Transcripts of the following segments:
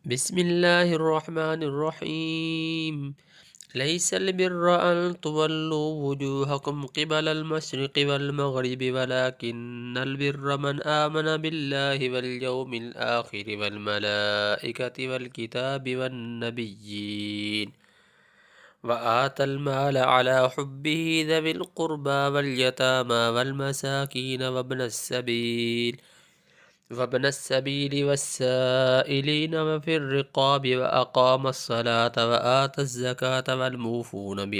بسم الله الرحمن الرحيم. ليس البر أن تولوا وجوهكم قبل المشرق والمغرب ولكن البر من آمن بالله واليوم الآخر والملائكة والكتاب والنبيين وآتى المال على حبه ذوي القربى واليتامى والمساكين وابن السبيل والسائلين وفي الرقاب وأقام الصلاة وآتى الزكاة والموفون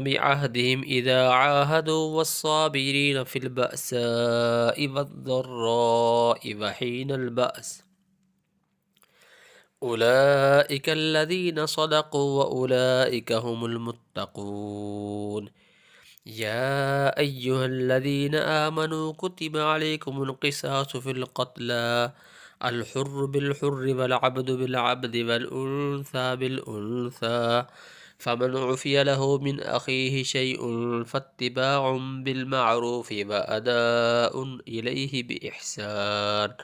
بعهدهم إذا عاهدوا والصابرين في البأساء والضراء وحين البأس أولئك الذين صدقوا وأولئك هم المتقون. يا أيها الذين آمنوا كتب عليكم القصاص في القتلى الحر بالحر والعبد بالعبد والأنثى بالأنثى فمن عفي له من أخيه شيء فاتباع بالمعروف وأداء إليه بإحسان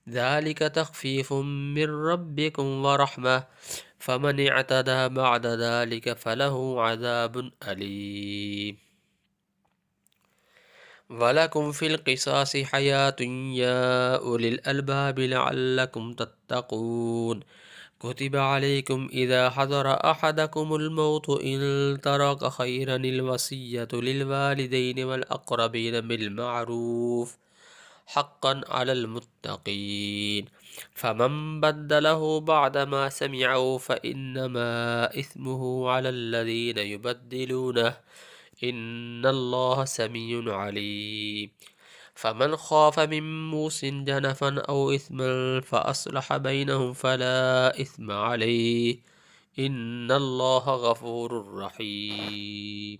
ذلك تخفيف من ربكم ورحمة فمن اعتدى بعد ذلك فله عذاب أليم. ولكم في القصاص حياة يا أولي الألباب لعلكم تتقون. كتب عليكم إذا حضر أحدكم الموت إن ترك خيرا الوصية للوالدين والأقربين بالمعروف حقا على المتقين. فمن بدله بعدما سمعه فإنما إثمه على الذين يبدلونه إن الله سميع عليم. فمن خاف من موص جنفا أو إثما فأصلح بينهم فلا إثم عليه إن الله غفور رحيم.